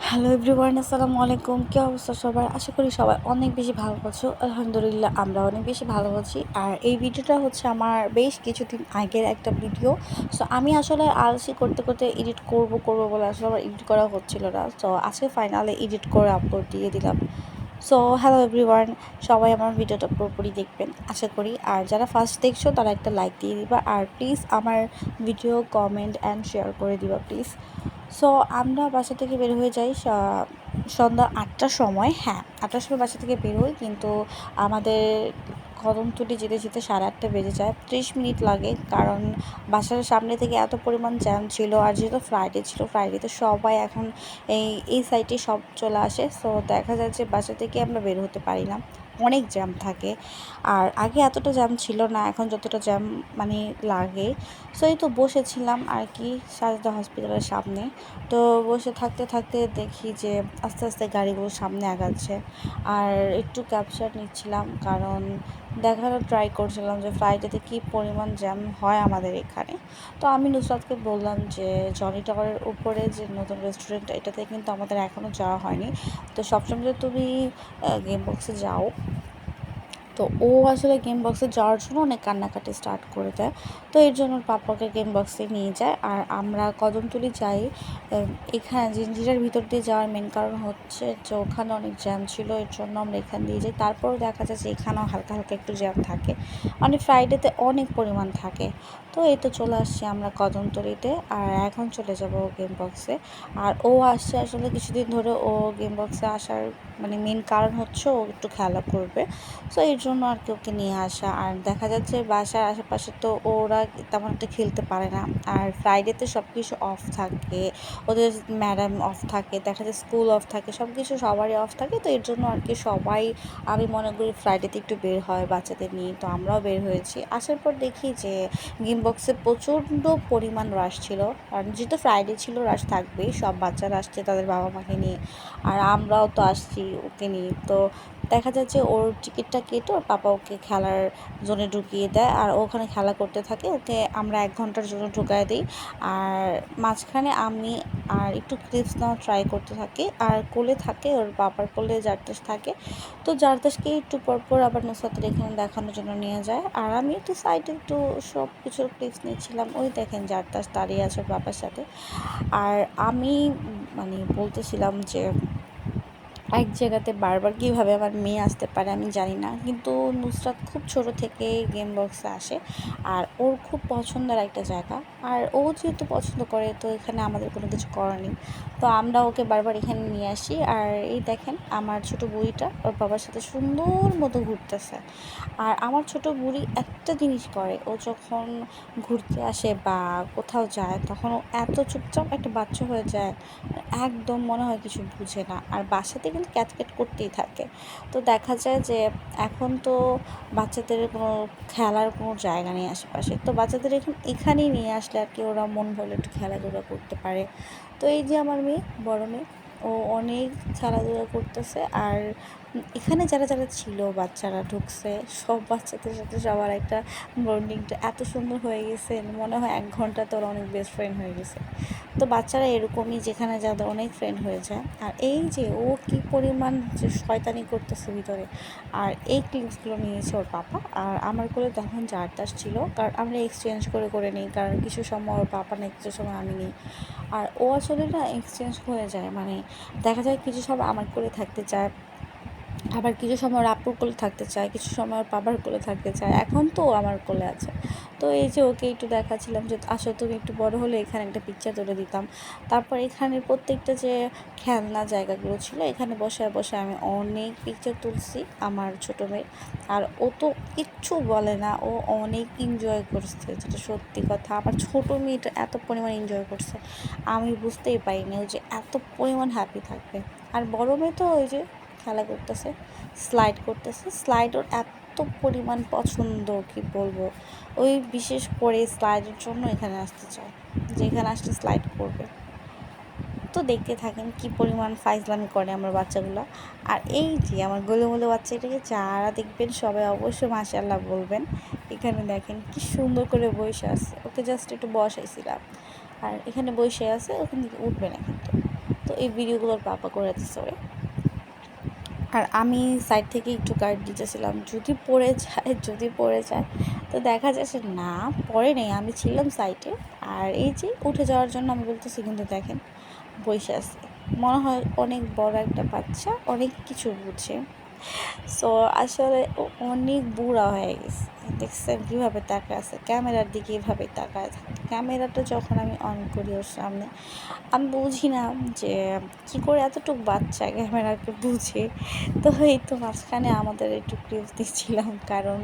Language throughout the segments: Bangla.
হ্যালো এভরিওয়ান, আসসালামু আলাইকুম। কী অবস্থা সবার? আশা করি সবাই অনেক বেশি ভালো আছো। আলহামদুলিল্লাহ আমরা অনেক বেশি ভালো আছি। আর এই ভিডিওটা হচ্ছে আমার বেশ কিছুদিন আগের একটা ভিডিও। সো আমি আসলে আলসি করতে করতে এডিট করব বলে আসলে আমার এডিট করা হচ্ছিল না। সো আজকে ফাইনালে এডিট করে আপলোড দিয়ে দিলাম। সো হ্যালো এভরিওয়ান, সবাই আমার ভিডিওটা পুরোপুরি দেখবেন আশা করি। আর যারা ফার্স্ট দেখছো তারা একটা লাইক দিয়ে দিবা, আর প্লিজ আমার ভিডিও কমেন্ট অ্যান্ড শেয়ার করে দিবা প্লিজ। সো আমরা বাসা থেকে বের হয়ে যাই সন্ধ্যা ৮টার সময়। হ্যাঁ, ৮টার সময় বাসা থেকে বের হই, কিন্তু আমাদের কদমতলী যেতে যেতে 8:30 বেজে যায়, 30 মিনিট লাগে। কারণ বাসার সামনে থেকে এত পরিমাণ জ্যাম ছিল। আর যেহেতু ফ্রাইডে ছিল, ফ্রাইডেতে সবাই এখন এই সাইডে সব চলে আসে। সো দেখা যায় যে বাসা থেকে আমরা বের হতে পারি না, অনেক জ্যাম থাকে। আর আগে এতটা জ্যাম ছিল না, এখন যতটা জ্যাম মানে লাগে। সো এই তো বসেছিলাম আর কি সাজেদা হসপিটালের সামনে। তো বসে থাকতে থাকতে দেখি যে আস্তে আস্তে গাড়িগুলো সামনে আগাচ্ছে। আর একটু ক্যাপচার নিচ্ছিলাম, কারণ দেখানোর ট্রাই করছিলাম যে ফ্লাইটেতে কী পরিমাণ জ্যাম হয় আমাদের এখানে। তো আমি নুসরাতকে বললাম যে জনি টাওয়ারের উপরে যে নতুন রেস্টুরেন্ট, এটাতে কিন্তু আমাদের এখনও যাওয়া হয়নি। তো সবসময় তো তুমি গেম বক্সে যাও। তো ও আসলে গেম বক্সে যাওয়ার জন্য অনেক কান্নাকাটি স্টার্ট করে দেয়। তো এর জন্য ওর পাপাকে গেম বক্সে নিয়ে যায়। আর আমরা কদমতলী যাই। এখানে জিঞ্জিরার ভিতর দিয়ে যাওয়ার মেন কারণ হচ্ছে যে ওখানে অনেক জ্যাম ছিল, এর জন্য আমরা এখান দিয়ে যাই। তারপরেও দেখা যায় যে এখানেও হালকা হালকা একটু জ্যাম থাকে, মানে ফ্রাইডেতে অনেক পরিমাণ থাকে। তো এই তো চলে আসছি আমরা কদমতলীতে, আর এখন চলে যাব গেম বক্সে। আর ও আসছে আসলে কিছুদিন ধরে। ও গেম বক্সে আসার মানে মেন কারণ হচ্ছে ও একটু খেলা করবে। সো এর জন্য আর কি ওকে নিয়ে আসা। আর দেখা যাচ্ছে বাসার আশেপাশে তো ওরা তেমন একটা খেলতে পারে না। আর ফ্রাইডেতে সব কিছু অফ থাকে, ওদের ম্যাডাম অফ থাকে, দেখা যায় স্কুল অফ থাকে, সব কিছু সবারই অফ থাকে। তো এর জন্য আর কি সবাই, আমি মনে করি ফ্রাইডেতে একটু বের হয় বাচ্চাদের নিয়ে। তো আমরাও বের হয়েছি। আসার পর দেখি যে গেম বক্সে প্রচণ্ড পরিমাণ রাশ ছিল। কারণ যেহেতু ফ্রাইডে ছিল, রাশ থাকবেই, সব বাচ্চারা আসছে তাদের বাবা মাকে নিয়ে। আর আমরাও তো আসছি ওকে নিয়ে। তো দেখা যায় যে ওর টিকিটটা কেটে ওর পাপা ওকে খেলার জোনে ঢুকিয়ে দেয়, আর ওখানে খেলা করতে থাকে। ওকে আমরা 1 ঘন্টার জন্য ঢুকায় দিই। আর মাঝখানে আমি আর একটু ক্লিপস নেওয়া ট্রাই করতে থাকি। আর কোলে থাকে, ওর বাবার কোলে জারতাস থাকে। তো জারতাসকে একটু পরপর আবার নুসরাতের এখানে দেখানোর জন্য নিয়ে যায়। আর আমি একটু সাইডে একটু সব কিছুর ক্লিপস নিচ্ছিলাম। ওই দেখেন জারতাস দাঁড়িয়ে আছে ওর বাবার সাথে। আর আমি মানে বলতেছিলাম যে এক জায়গাতে বারবার কীভাবে আমার মেয়ে আসতে পারে আমি জানি না, কিন্তু নুসরাত খুব ছোট থেকে গেম বক্সে আসে। আর ওর খুব পছন্দের একটা জায়গা। আর ও যেহেতু পছন্দ করে, তো এখানে আমাদের কোনো কিছু করার নেই। তো আমরা ওকে বারবার এখানে নিয়ে আসি। আর এই দেখেন আমার ছোট বুড়িটা ওর বাবার সাথে সুন্দর মতো ঘুরতেছে। আর আমার ছোট বুড়ি একটা জিনিস করে, ও যখন ঘুরতে আসে বা কোথাও যায়, তখন ও এত চুপচাপ একটা বাচ্চা হয়ে যায়, একদম মনে হয় কিছু বুঝে না। আর বাসাতে কিন্তু ক্যাটক্যাট করতেই থাকে। তো দেখা যায় যে এখন তো বাচ্চাদের কোনো খেলার কোনো জায়গা নেই আশেপাশে। তো বাচ্চাদের এখানেই নিয়ে আসলে আর কি ওরা মন ভরলে একটু খেলাধুলা করতে পারে। তো এই যে আমার মেয়ে, বড় মেয়ে, ও অনেক খেলাধুলা করতেছে। আর এখানে যারা যারা ছিল, বাচ্চারা ঢুকছে, সব বাচ্চাদের সাথে সবার একটা বন্ডিংটা এত সুন্দর হয়ে গেছে, মনে হয় 1 ঘন্টাতে ওরা অনেক বেস্ট ফ্রেন্ড হয়ে গেছে। তো বাচ্চারা এরকমই, যেখানে যাদের অনেক ফ্রেন্ড হয়ে যায়। আর এই যে ও কী পরিমাণ যে শয়তানি করতেছে ভিতরে। আর এই ক্লিপসগুলো নিয়েছে ওর পাপা। আর আমার কোলে তখন জারতাস ছিল, কারণ আমরা এক্সচেঞ্জ করে করে নিই, কারণ কিছু সময় ওর পাপা নেই, কিছু সময় আমি নিই। আর ও আসলে না এক্সচেঞ্জ হয়ে যায়, মানে দেখা যায় কিছু সময় আমার কোলে থাকতে চায়, আবার কিছু সময় ওর আপুর কোলে থাকতে চায়, কিছু সময় ওর বাবার কোলে থাকতে চায়। এখন তো ও আমার কোলে আছে। তো এই যে ওকে একটু দেখাচ্ছিলাম যে আসলে তুমি একটু বড় হলে এখানে একটা পিকচার তুলে দিতাম। তারপর এখানের প্রত্যেকটা যে খেলনা জায়গাগুলো ছিল, এখানে বসে বসে আমি অনেক পিকচার তুলছি আমার ছোটো মেয়ের। আর ও তো কিচ্ছু বলে না, ও অনেক এনজয় করছে, যেটা সত্যি কথা। আমার ছোটো মেয়েটা এত পরিমাণ এনজয় করছে, আমি বুঝতেই পারিনি ও যে এত পরিমাণ হ্যাপি থাকবে। আর বড় মেয়ে তো ওই যে খেলা করতেছে, স্লাইড করতেছে। স্লাইড ওর এত পরিমাণ পছন্দ, কি বলবো। ওই বিশেষ করে স্লাইডের জন্য এখানে আসতে চায়, যে এখানে আসলে স্লাইড করবে। তো দেখতে থাকেন কি পরিমাণ ফাইজলামি করে আমার বাচ্চাগুলো। আর এই যে আমার গোলুমোলু বাচ্চাটাকে যারা দেখবেন সবাই অবশ্যই মাশাআল্লাহ বলবেন। এখানে দেখেন কি সুন্দর করে বসে আছে, ওকে জাস্ট একটু বসাইছিলাম। আর এখানে বসে আছে, ওখান থেকে উঠবে না কিন্তু। তো এই ভিডিওগুলোর পাপা করে দিচ্ছে। আর আমি সাইড থেকে একটু গার্ড দিতেছিলাম, যদি পড়ে যায়। তো দেখা যাচ্ছে না, পড়ে নেই, আমি ছিলাম সাইডে। আর এই যে উঠে যাওয়ার জন্য আমি বলতেছি, কিন্তু দেখেন বসে আছে, মনে হয় অনেক বড় একটা বাচ্চা, অনেক কিছু বুঝে। সো আসলে ও অনেক বুড়া হয়ে গেছে। দেখছেন কীভাবে তাকায় আছে, ক্যামেরার দিকে এভাবে তাকায় থাকে। ক্যামেরাটা যখন আমি অন করি ওর সামনে, আমি বুঝি না যে কী করে এতটুকু বাচ্চা ক্যামেরাকে বুঝে। তো এই তো মাঝখানে আমাদের একটু ক্লিপ দিচ্ছিলাম, কারণ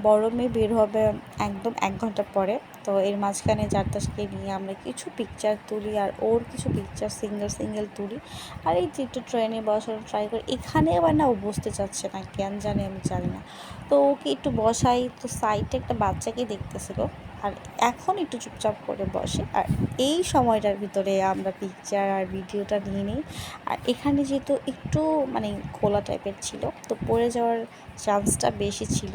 বড় মেয়ে বের হবে একদম 1 ঘন্টা পরে। তো এর মাঝখানে জারতাশকে নিয়ে আমরা কিছু পিকচার তুলি, আর ওর কিছু পিকচার সিঙ্গেল তুলি। আর এই যে একটু ট্রেনে বসানো ট্রাই করি, এখানে আবার না ও বসতে চাচ্ছে না, কেন জানি, আমি জানি না। তো ওকে একটু বসাই, তো সাইডে একটা বাচ্চাকে দেখতেছিল, আর এখন একটু চুপচাপ করে বসে। আর এই সময়টার ভিতরে আমরা পিকচার আর ভিডিওটা নিয়ে নিই। আর এখানে যেহেতু একটু মানে খোলা টাইপের ছিল, তো পড়ে যাওয়ার চান্সটা বেশি ছিল।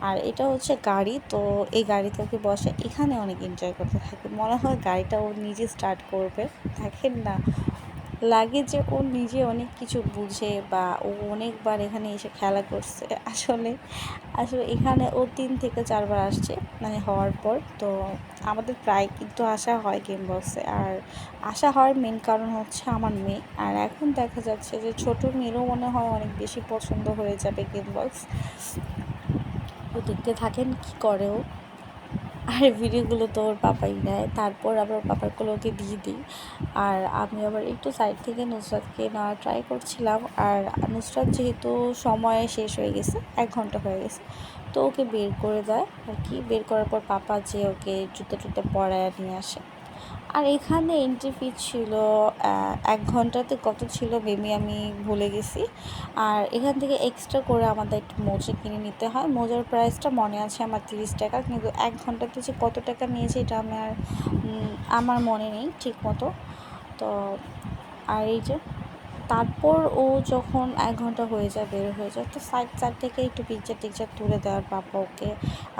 আর এটা হচ্ছে গাড়ি, তো এই গাড়িতে ওকে বসে এখানে অনেক এনজয় করতে থাকে, মনে হয় গাড়িটা ও নিজে স্টার্ট করবে। দেখেন না, লাগে যে ও নিজে অনেক কিছু বুঝে, বা ও অনেকবার এখানে এসে খেলা করছে। আসলে আসলে এখানে ও 3 থেকে 4 বার আসছে মানে হওয়ার পর। তো আমাদের প্রায় কিন্তু আসা হয় গেম বক্সে। আর আসা হওয়ার মেন কারণ হচ্ছে আমার মেয়ে। আর এখন দেখা যাচ্ছে যে ছোটো মেয়েরও মনে হয় অনেক বেশি পছন্দ হয়ে যাবে গেম বক্স। তো দেখতে থাকেন কি করে ও। আর ভিডিওগুলো তো ওর পাপাই নেয়, তারপর আবার ওর পাপার কোলে ওকে দিয়ে দিই। আর আমি আবার একটু সাইড থেকে নুসরাতকে নেওয়ার ট্রাই করছিলাম। আর নুসরাত যেহেতু সময় শেষ হয়ে গেছে, 1 ঘন্টা হয়ে গেছে, তো ওকে বের করে দেয় আর কি। বের করার পর পাপা যে ওকে জুতো টুতো পরায় নিয়ে আসে। আর এখানে এন্ট্রি ফি ছিল 1 ঘন্টাতে কত ছিল বেবি আমি ভুলে গেছি। আর এখান থেকে এক্সট্রা করে আমাদের একটু মোজা কিনে নিতে হয়। মোজার প্রাইসটা মনে আছে আমার 30 টাকা, কিন্তু 1 ঘন্টাতে যে কত টাকা নিয়েছে এটা আমার মনে নেই ঠিক মতো। তো আর এই যে তারপর ও যখন 1 ঘন্টা হয়ে যায়, বের হয়ে যায়, তো সাইড থেকে একটু পিকচার টিকচার তুলে দেওয়ার পাপা ওকে।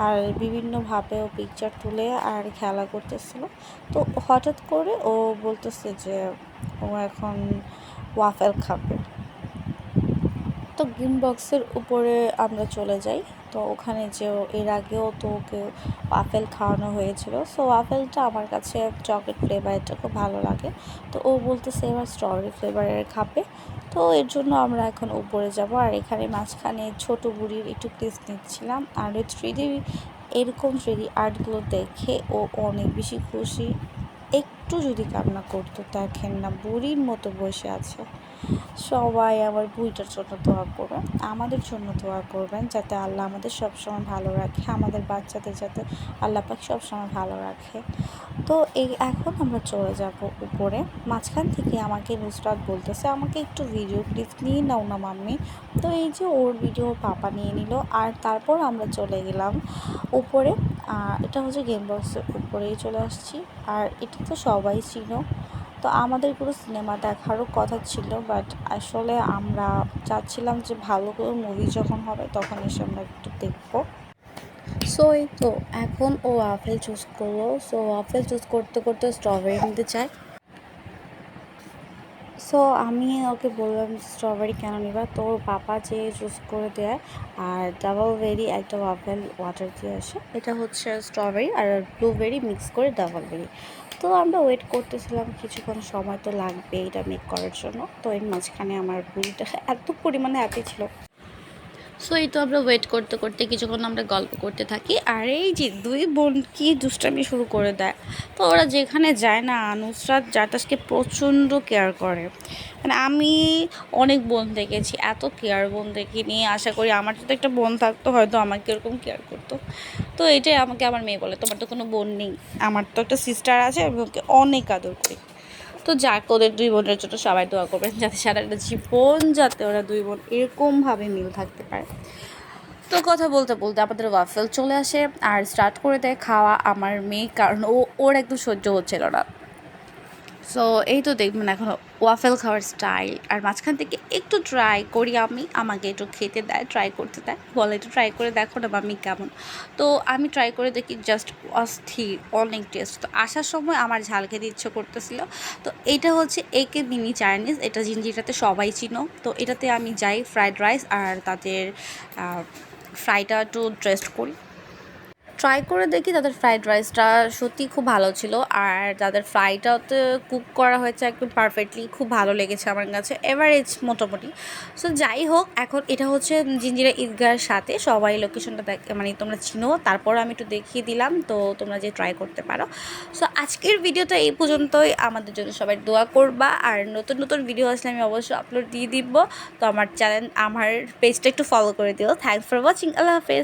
আর বিভিন্নভাবে ও পিকচার তুলে আর খেলা করতেছিল। তো হঠাৎ করে ও বলতেছে যে ও এখন ওয়াফেল খাবে। তো গেম বক্সের উপরে আমরা চলে যাই। তো ওখানে যে এর আগেও তো ওকে ওয়াফেল খাওয়ানো হয়েছিল। সো ওয়াফেলটা আমার কাছে চকলেট ফ্লেভারটা খুব ভালো লাগে। তো ও বলতেছে এবার স্ট্রবেরি ফ্লেভারের খাবে। তো এর জন্য আমরা এখন উপরে যাব। আর এখানে মাঝখানে ছোট বুড়ির একটু ক্লিপ নিচ্ছিলাম। আর ওই এরকম 3D আর্টগুলো দেখে ও অনেক বেশি খুশি। একটু যদি কান্না করতো, দেখেন না বুড়ির মতো বসে আছে। সবাই আমার বুড়িটার জন্য দোয়া করবেন, আমাদের জন্য দোয়া করবেন, যাতে আল্লাহ আমাদের সবসময় ভালো রাখে, আমাদের বাচ্চাদের যাতে আল্লাহ পাক সবসময় ভালো রাখে। তো এখন আমরা চলে যাব উপরে। মাঝখান থেকে আমাকে নুসরাত বলতেছে আমাকে একটু ভিডিও ক্লিপ নিয়ে নাও না মাম্মি। তো এই যে ওর ভিডিও পাপা নিয়ে নিল। আর তারপর আমরা চলে গেলাম উপরে। এটা হচ্ছে গেম বক্সের উপরেই চলে আসছি। আর এটা তো সবাই ছিল। তো আমাদের পুরো সিনেমা দেখারও কথা ছিল, বাট আসলে আমরা চাচ্ছিলাম যে ভালো করে মুভি যখন হবে তখন এসে আমরা একটু দেখবো। সো এই তো এখন ও আপেল চুজ করলো। সো আপেল চুজ করতে করতে স্ট্রবেরি নিতে চায়। সো আমি ওকে বললাম স্ট্রবেরি কেন নিবা, তো ওর পাপা যে চুজ করে দেয়। আর ডাবল বেরি একটা আপেল ওয়াটার দিয়ে আসে, এটা হচ্ছে স্ট্রবেরি আর ব্লুবেরি মিক্স করে ডাবল বেরি। তো আমরা ওয়েট করতেছিলাম, কিছুক্ষণ সময় তো লাগবে এটা মেক করার জন্য। তো এর মাঝখানে আমার বুড়িটা এত পরিমাণে হ্যাপি ছিল। সো এই তো আমরা ওয়েট করতে করতে কিছুক্ষণ আমরা গল্প করতে থাকি। আর এই যে দুই বোন কি দুষ্টামি শুরু করে দেয়। তো ওরা যেখানে যায় না, নুসরাত জারতাশকে প্রচণ্ড কেয়ার করে। মানে আমি অনেক বোন দেখেছি, এত কেয়ার বোন দেখিনি। আশা করি আমার যদি একটা বোন থাকতো হয়তো আমাকে এরকম কেয়ার করতো। তো এটাই আমাকে আমার মেয়ে বলে, তোমার তো কোনো বোন নেই, আমার তো একটা সিস্টার আছে, আমি ওকে অনেক আদর করি। তো যাক, ওদের 2 বোনের জন্য সবাই দোয়া করবেন, যাতে সারাটা জীবন যাতে ওরা 2 বোন এরকমভাবে মিল থাকতে পারে। তো কথা বলতে বলতে আমাদের ওয়াফেল চলে আসে আর স্টার্ট করে দেয় খাওয়া আমার মেয়ে, কারণ ওর একদম সহ্য হচ্ছিল না। সো এই তো দেখবেন এখন ওয়াফেল খাওয়ার স্টাইল, আর মাঝখান থেকে একটু ট্রাই করি আমি, আমাকে একটু খেতে দেয়, ট্রাই করতে দেয়, বলে একটু ট্রাই করে দেখো না মাম্মি কেমন। তো আমি ট্রাই করে দেখি, জাস্ট অস্থির, অনেক টেস্ট। তো আসার সময় আমার ঝাল খেতে ইচ্ছে করতেছিল। তো এইটা হচ্ছে একে মিনি চাইনিজ, এটা জিঞ্জিরাতে সবাই চিনো। তো এটাতে আমি যাই ফ্রাইড রাইস আর তাদের ফ্রাইটা একটু টেস্ট করি, ট্রাই করে দেখি। তাদের ফ্রাইড রাইসটা সত্যিই খুব ভালো ছিল, আর তাদের ফ্রাইটাতে কুক করা হয়েছে একদম পারফেক্টলি, খুব ভালো লেগেছে আমার কাছে, এভারেজ মোটামুটি। সো যাই হোক, এখন এটা হচ্ছে জিঞ্জিরা ঈদগাহের সাথে, সবাই লোকেশনটা মানে তোমরা চিনো, তারপর আমি একটু দেখিয়ে দিলাম, তো তোমরা যে ট্রাই করতে পারো। সো আজকের ভিডিওটা এই পর্যন্তই, আমাদের জন্য সবাই দোয়া করবা, আর নতুন নতুন ভিডিও আসলে আমি অবশ্যই আপলোড দিয়ে দিব। তো আমার চ্যানেল, আমার পেজটা একটু ফলো করে দিও। থ্যাংকস ফর ওয়াচিং, আল্লাহ হাফেজ।